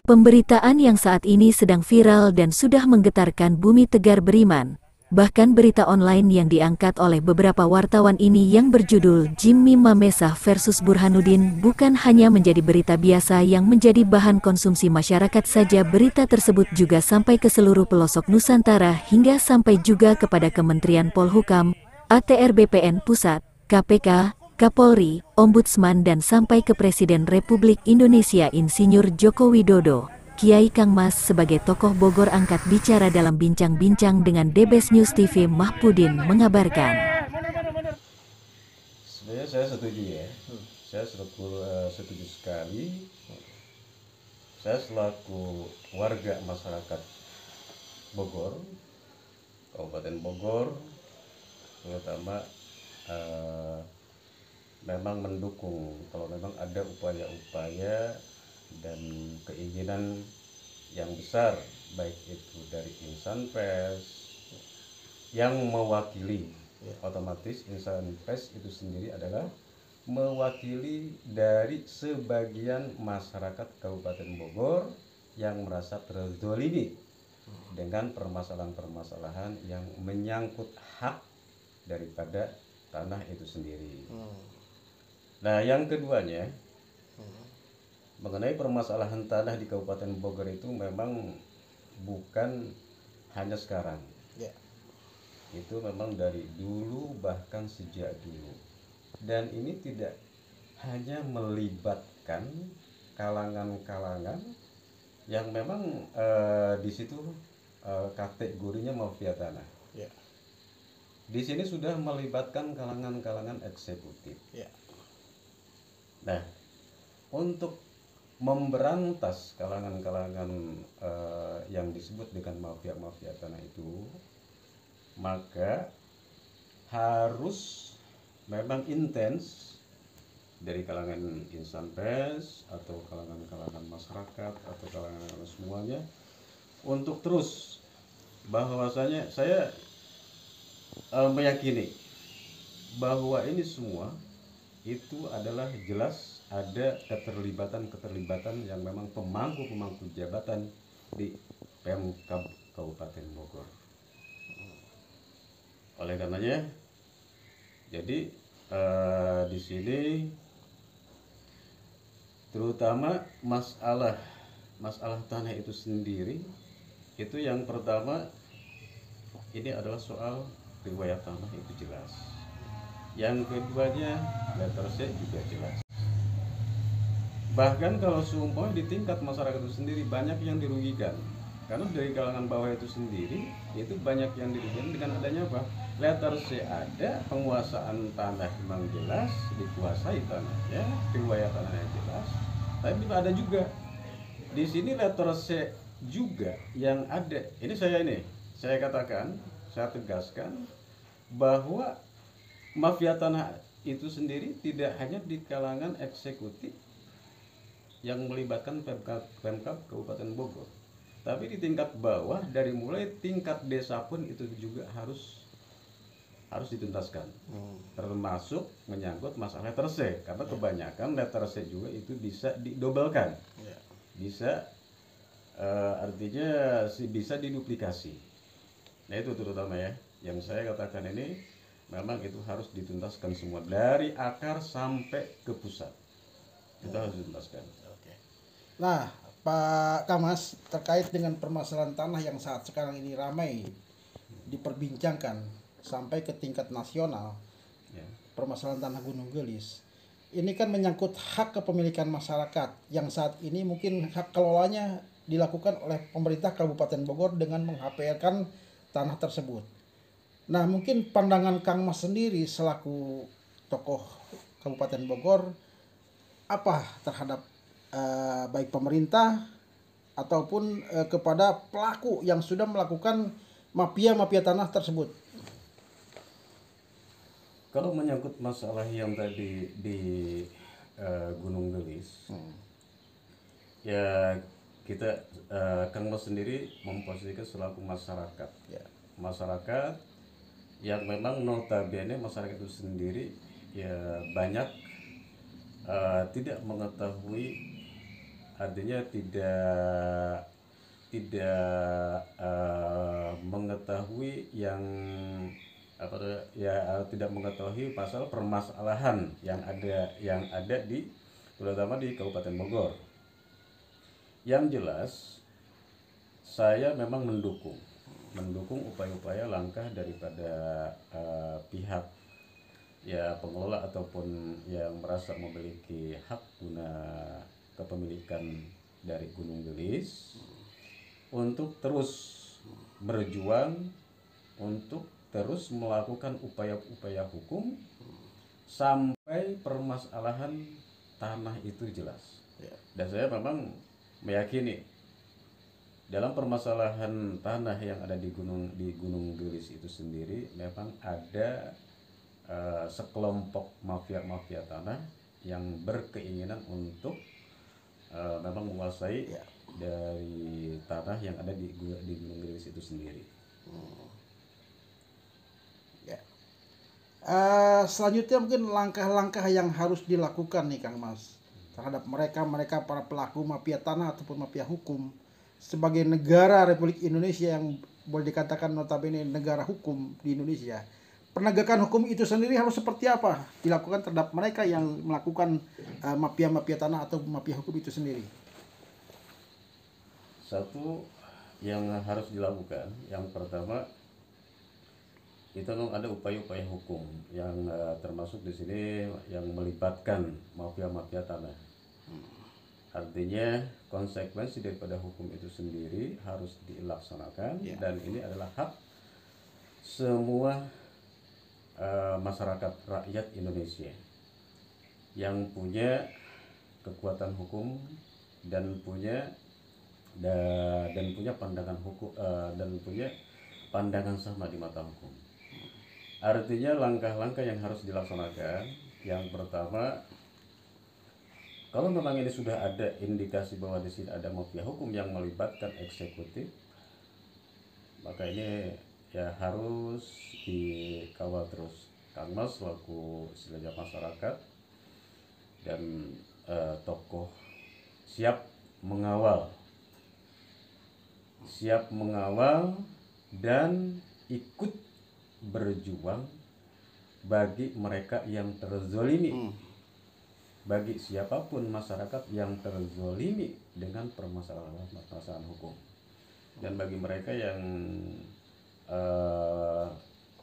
Pemberitaan yang saat ini sedang viral dan sudah menggetarkan bumi Tegar Beriman. Bahkan berita online yang diangkat oleh beberapa wartawan ini yang berjudul Jimmy Mamesah versus Burhanuddin bukan hanya menjadi berita biasa yang menjadi bahan konsumsi masyarakat saja, berita tersebut juga sampai ke seluruh pelosok Nusantara hingga sampai juga kepada Kementerian Polhukam, ATR BPN Pusat, KPK, Kapolri, Ombudsman dan sampai ke Presiden Republik Indonesia Insinyur Joko Widodo. Kiai Kang Mas sebagai tokoh Bogor angkat bicara dalam bincang-bincang dengan DBS News TV. Mahpudin mengabarkan. Sebenarnya saya setuju ya, saya setuju sekali. Saya selaku warga masyarakat Bogor, Kabupaten Bogor, terutama memang mendukung kalau memang ada upaya-upaya dan keinginan yang besar, baik itu dari insan pers yang mewakili, otomatis insan pers itu sendiri adalah mewakili dari sebagian masyarakat Kabupaten Bogor yang merasa terzolimi dengan permasalahan-permasalahan yang menyangkut hak daripada tanah itu sendiri. Nah, yang keduanya mengenai permasalahan tanah di Kabupaten Bogor itu memang bukan hanya sekarang. Itu memang dari dulu, bahkan sejak dulu. Dan ini tidak hanya melibatkan kalangan-kalangan yang memang di situ kategorinya mafia tanah. Di sini sudah melibatkan kalangan-kalangan eksekutif. Nah, untuk memberantas kalangan-kalangan yang disebut dengan mafia-mafia tanah itu, maka harus memang intens dari kalangan insan pers atau kalangan-kalangan masyarakat atau kalangan semuanya untuk terus, bahwasanya saya meyakini bahwa ini semua itu adalah jelas ada keterlibatan yang memang pemangku jabatan di Pemkab Kabupaten Bogor. Oleh karenanya, jadi di sini terutama masalah tanah itu sendiri, itu yang pertama ini adalah soal riwayat tanah itu jelas. Yang keduanya letter C juga jelas. Bahkan kalau seumpama di tingkat masyarakat itu sendiri banyak yang dirugikan, karena dari kalangan bawah itu sendiri itu banyak yang dirugikan dengan adanya apa? Letter C ada, penguasaan tanah memang jelas, dikuasai tanahnya, riwayat tanahnya jelas. Tapi ada juga di sini letter C juga yang ada. Saya katakan, saya tegaskan bahwa mafia tanah itu sendiri tidak hanya di kalangan eksekutif yang melibatkan Pemkab Kabupaten Bogor, tapi di tingkat bawah, dari mulai tingkat desa pun itu juga harus dituntaskan, termasuk menyangkut masalah letter C, karena kebanyakan letter C juga itu bisa didobelkan, bisa artinya bisa diduplikasi. Nah, itu terutama ya, yang saya katakan ini memang itu harus dituntaskan semua dari akar sampai ke pusat. Itu harus dituntaskan. Nah, Pak Kamas, terkait dengan permasalahan tanah yang saat sekarang ini ramai diperbincangkan sampai ke tingkat nasional, permasalahan tanah Gunung Gelis, ini kan menyangkut hak kepemilikan masyarakat yang saat ini mungkin hak kelolanya dilakukan oleh pemerintah Kabupaten Bogor dengan meng-HPL-kan tanah tersebut. Nah, mungkin pandangan Kang Mas sendiri selaku tokoh Kabupaten Bogor apa terhadap baik pemerintah ataupun kepada pelaku yang sudah melakukan mafia tanah tersebut? Kalau menyangkut masalah yang tadi di Gunung Gelis, ya kita Kang Mas sendiri memposisikan selaku masyarakat, masyarakat yang memang notabene masyarakat itu sendiri ya banyak tidak mengetahui artinya tidak mengetahui yang tidak mengetahui pasal permasalahan yang ada di terutama di Kabupaten Bogor. Yang jelas saya memang mendukung upaya-upaya langkah daripada pihak pengelola ataupun yang merasa memiliki hak guna kepemilikan dari Gunung Gelis untuk terus berjuang, untuk terus melakukan upaya-upaya hukum sampai permasalahan tanah itu jelas. Dan saya memang meyakini dalam permasalahan tanah yang ada di Gunung Gelis itu sendiri memang ada sekelompok mafia tanah yang berkeinginan untuk memang menguasai dari tanah yang ada di Gunung Gelis itu sendiri. Selanjutnya mungkin langkah-langkah yang harus dilakukan nih Kang Mas terhadap mereka para pelaku mafia tanah ataupun mafia hukum sebagai negara Republik Indonesia yang boleh dikatakan notabene negara hukum di Indonesia. Penegakan hukum itu sendiri harus seperti apa dilakukan terhadap mereka yang melakukan mafia tanah atau mafia hukum itu sendiri? Satu yang harus dilakukan, yang pertama itu memang ada upaya-upaya hukum yang termasuk di sini yang melibatkan mafia tanah. Artinya konsekuensi daripada hukum itu sendiri harus dilaksanakan dan ini adalah hak semua masyarakat rakyat Indonesia yang punya kekuatan hukum dan punya pandangan hukum dan punya pandangan sama di mata hukum. Artinya langkah-langkah yang harus dilaksanakan, yang pertama, kalau memang ini sudah ada indikasi bahwa di sini ada mafia hukum yang melibatkan eksekutif, maka ini harus dikawal terus. Kang Mas selaku istilahnya masyarakat dan tokoh siap mengawal dan ikut berjuang bagi mereka yang terzolimi, bagi siapapun masyarakat yang terzolimi dengan permasalahan hukum, dan bagi mereka yang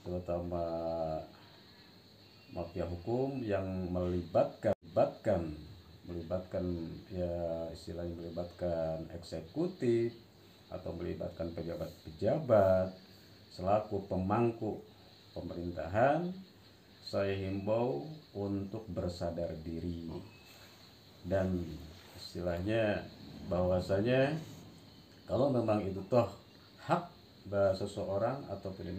terutama mafia hukum yang melibatkan istilahnya melibatkan eksekutif atau melibatkan pejabat-pejabat selaku pemangku pemerintahan, saya himbau untuk bersadar diri dan istilahnya bahwasanya kalau memang itu toh hak seseorang ataupun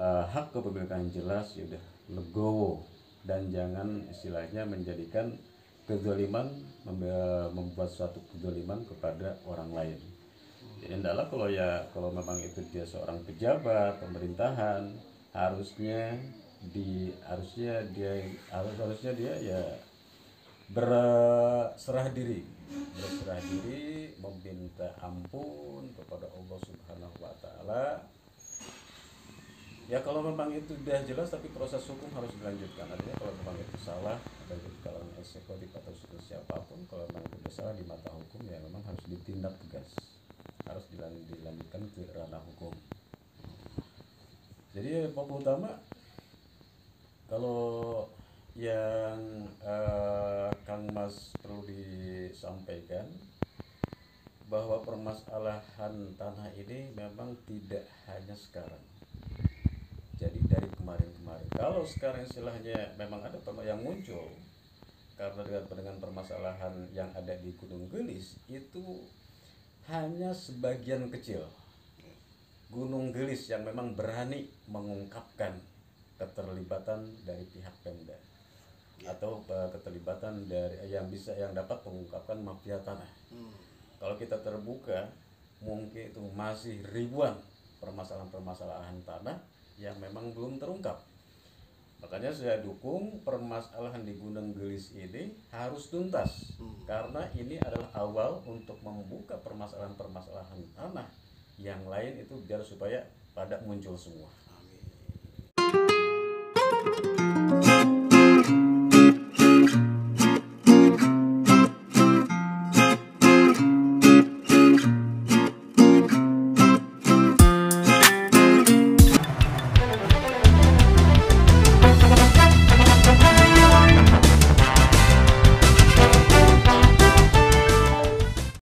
hak kepemilikan jelas, sudah legowo dan jangan istilahnya menjadikan kezaliman, membuat suatu kezaliman kepada orang lain. Jadi hendaklah kalau memang itu dia seorang pejabat pemerintahan, harusnya dia ya berserah diri meminta ampun kepada Allah Subhanahu wa taala. Ya kalau memang itu sudah jelas, tapi proses hukum harus dilanjutkan. Artinya kalau memang itu salah bagi kalangan eksekutif atau siapapun, kalau memang itu salah di mata hukum, ya memang harus ditindak tegas, harus dilanjutkan ke ranah hukum. Jadi pokok utama kalau yang Kang Mas perlu disampaikan bahwa permasalahan tanah ini memang tidak hanya sekarang. Jadi dari kemarin-kemarin. Kalau sekarang istilahnya memang ada yang muncul karena dengan permasalahan yang ada di Gunung Gelis, itu hanya sebagian kecil Gunung Gelis yang memang berani mengungkapkan keterlibatan dari pihak Pemda atau keterlibatan dari yang dapat mengungkapkan mafia tanah. Kalau kita terbuka, mungkin itu masih ribuan permasalahan tanah yang memang belum terungkap. Makanya saya dukung permasalahan di Gunung Gelis ini harus tuntas, karena ini adalah awal untuk membuka permasalahan-permasalahan tanah yang lain itu biar supaya pada muncul semua.